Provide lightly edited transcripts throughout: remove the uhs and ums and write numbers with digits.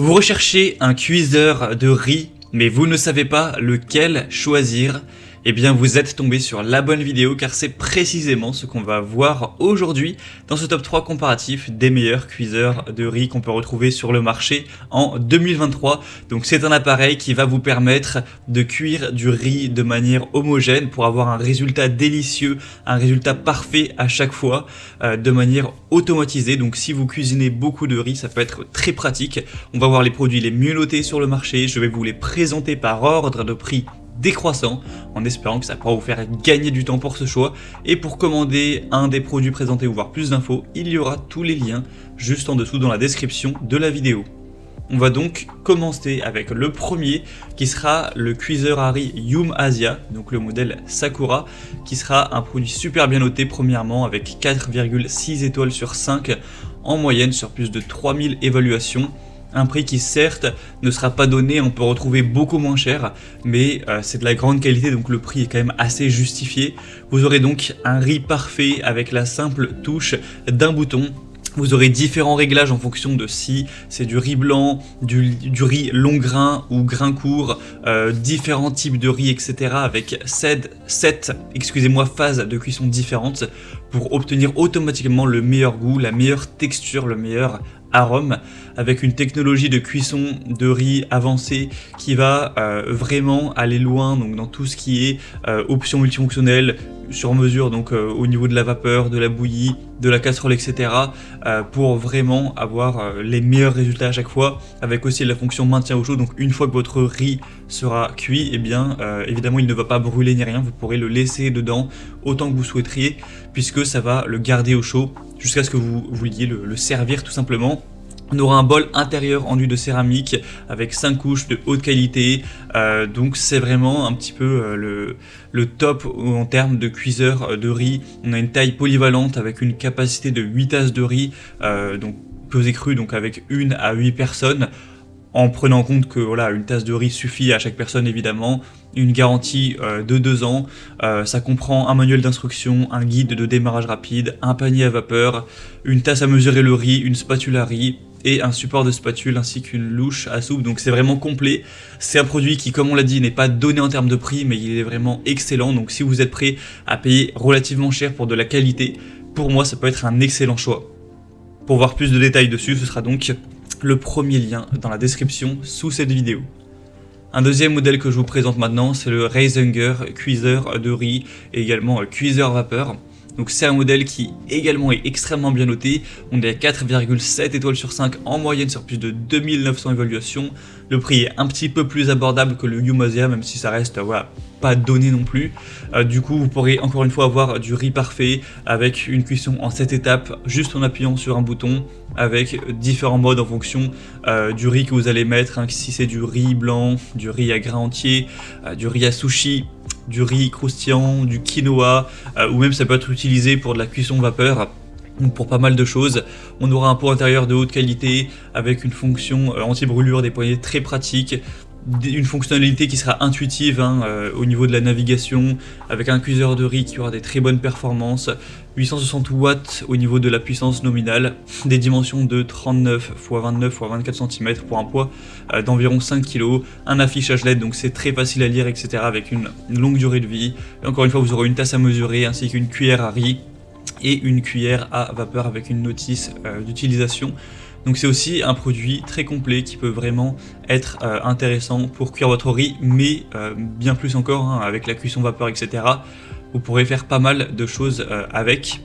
Vous recherchez un cuiseur de riz, mais vous ne savez pas lequel choisir. Eh bien, vous êtes tombé sur la bonne vidéo car c'est précisément ce qu'on va voir aujourd'hui dans ce top 3 comparatif des meilleurs cuiseurs de riz qu'on peut retrouver sur le marché en 2023. Donc c'est un appareil qui va vous permettre de cuire du riz de manière homogène pour avoir un résultat délicieux, un résultat parfait à chaque fois de manière automatisée. Donc si vous cuisinez beaucoup de riz, ça peut être très pratique. On va voir les produits les mieux notés sur le marché, je vais vous les présenter par ordre de prix décroissant, en espérant que ça pourra vous faire gagner du temps pour ce choix. Et pour commander un des produits présentés ou voir plus d'infos, il y aura tous les liens juste en dessous dans la description de la vidéo. On va donc commencer avec le premier qui sera le cuiseur à riz Yum Asia, donc le modèle Sakura, qui sera un produit super bien noté premièrement avec 4,6 étoiles sur 5 en moyenne sur plus de 3000 évaluations. Un prix qui certes ne sera pas donné, on peut retrouver beaucoup moins cher, mais c'est de la grande qualité donc le prix est quand même assez justifié. Vous aurez donc un riz parfait avec la simple touche d'un bouton. Vous aurez différents réglages en fonction de si c'est du riz blanc, du riz long grain ou grain court, différents types de riz, etc. avec 7 phases de cuisson différentes pour obtenir automatiquement le meilleur goût, la meilleure texture, le meilleur arôme, avec une technologie de cuisson de riz avancée qui va vraiment aller loin donc dans tout ce qui est options multifonctionnelles sur mesure, donc au niveau de la vapeur, de la bouillie, de la casserole, etc. Pour vraiment avoir les meilleurs résultats à chaque fois, avec aussi la fonction maintien au chaud. Donc une fois que votre riz sera cuit, eh bien évidemment il ne va pas brûler ni rien, vous pourrez le laisser dedans autant que vous souhaiteriez, puisque ça va le garder au chaud jusqu'à ce que vous vouliez le servir tout simplement. On aura un bol intérieur enduit de céramique avec 5 couches de haute qualité, donc c'est vraiment un petit peu le top en termes de cuiseur de riz. On a une taille polyvalente avec une capacité de 8 tasses de riz, donc pesé cru, donc avec 1 à 8 personnes, en prenant en compte que voilà, une tasse de riz suffit à chaque personne évidemment. Une garantie de 2 ans, ça comprend un manuel d'instruction, un guide de démarrage rapide, un panier à vapeur, une tasse à mesurer le riz, une spatule à riz et un support de spatule ainsi qu'une louche à soupe, donc c'est vraiment complet. C'est un produit qui, comme on l'a dit, n'est pas donné en termes de prix, mais il est vraiment excellent, donc si vous êtes prêt à payer relativement cher pour de la qualité, pour moi ça peut être un excellent choix. Pour voir plus de détails dessus, ce sera donc le premier lien dans la description sous cette vidéo. Un deuxième modèle que je vous présente maintenant, c'est le Reisinger cuiseur de riz et également cuiseur vapeur. Donc c'est un modèle qui également est extrêmement bien noté, on est à 4,7 étoiles sur 5 en moyenne sur plus de 2900 évaluations. Le prix est un petit peu plus abordable que le Yum Asia, même si ça reste voilà, pas donné non plus. Du coup vous pourrez encore une fois avoir du riz parfait avec une cuisson en 7 étapes juste en appuyant sur un bouton, avec différents modes en fonction du riz que vous allez mettre, hein, si c'est du riz blanc, du riz à grain entier, du riz à sushi, du riz croustillant, du quinoa, ou même ça peut être utilisé pour de la cuisson vapeur, donc pour pas mal de choses. On aura un pot intérieur de haute qualité avec une fonction anti-brûlure des poignées très pratique, une fonctionnalité qui sera intuitive hein, au niveau de la navigation, avec un cuiseur de riz qui aura des très bonnes performances, 860 watts au niveau de la puissance nominale, des dimensions de 39 x 29 x 24 cm pour un poids d'environ 5 kg, un affichage LED donc c'est très facile à lire, etc. avec une longue durée de vie. Et encore une fois vous aurez une tasse à mesurer ainsi qu'une cuillère à riz et une cuillère à vapeur avec une notice d'utilisation. Donc c'est aussi un produit très complet qui peut vraiment être intéressant pour cuire votre riz, mais bien plus encore hein, avec la cuisson vapeur, etc. Vous pourrez faire pas mal de choses avec.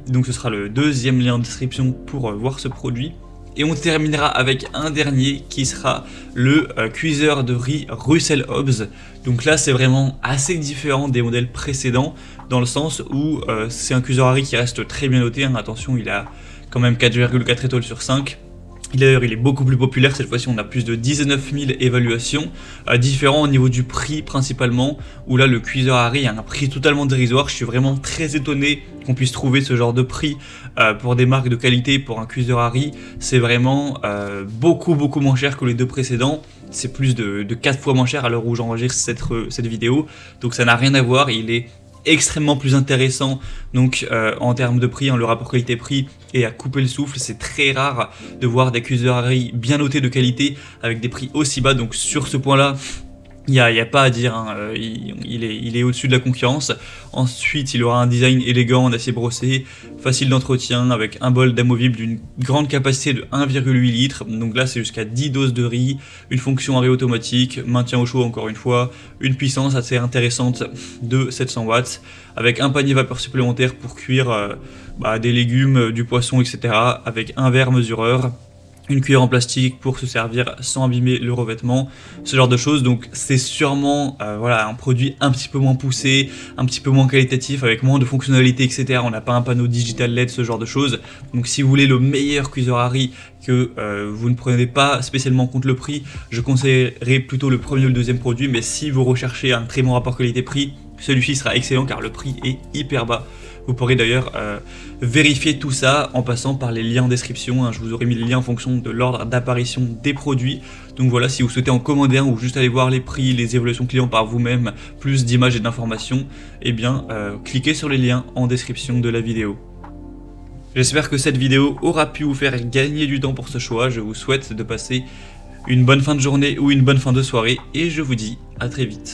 Donc ce sera le deuxième lien en description pour voir ce produit. Et on terminera avec un dernier qui sera le cuiseur de riz Russell Hobbs. Donc là c'est vraiment assez différent des modèles précédents dans le sens où c'est un cuiseur à riz qui reste très bien noté, hein. Attention, il a quand même 4,4 étoiles sur 5. D'ailleurs il est beaucoup plus populaire, cette fois-ci on a plus de 19 000 évaluations, différents au niveau du prix principalement, où là le cuiseur à riz a un prix totalement dérisoire. Je suis vraiment très étonné qu'on puisse trouver ce genre de prix pour des marques de qualité pour un cuiseur à riz. C'est vraiment beaucoup moins cher que les deux précédents, c'est plus de 4 fois moins cher à l'heure où j'enregistre cette vidéo, donc ça n'a rien à voir, il est extrêmement plus intéressant donc en termes de prix, le rapport qualité-prix est à couper le souffle. C'est très rare de voir des cuiseurs à riz bien notés de qualité avec des prix aussi bas, donc sur ce point là il n'y a pas à dire, il est au-dessus de la concurrence. Ensuite, il aura un design élégant en acier brossé, facile d'entretien, avec un bol d'amovible d'une grande capacité de 1,8 litres. Donc là, c'est jusqu'à 10 doses de riz, une fonction à riz automatique, maintien au chaud encore une fois, une puissance assez intéressante de 700 watts, avec un panier vapeur supplémentaire pour cuire des légumes, du poisson, etc. avec un verre mesureur, une cuillère en plastique pour se servir sans abîmer le revêtement, ce genre de choses. Donc c'est sûrement un produit un petit peu moins poussé, un petit peu moins qualitatif, avec moins de fonctionnalités, etc. On n'a pas un panneau digital LED, ce genre de choses. Donc si vous voulez le meilleur cuiseur à riz, que vous ne prenez pas spécialement en compte le prix, je conseillerais plutôt le premier ou le deuxième produit. Mais si vous recherchez un très bon rapport qualité-prix, celui-ci sera excellent car le prix est hyper bas. Vous pourrez d'ailleurs vérifier tout ça en passant par les liens en description. Je vous aurai mis les liens en fonction de l'ordre d'apparition des produits. Donc voilà, si vous souhaitez en commander un ou juste aller voir les prix, les évaluations clients par vous-même, plus d'images et d'informations, eh bien cliquez sur les liens en description de la vidéo. J'espère que cette vidéo aura pu vous faire gagner du temps pour ce choix. Je vous souhaite de passer une bonne fin de journée ou une bonne fin de soirée et je vous dis à très vite.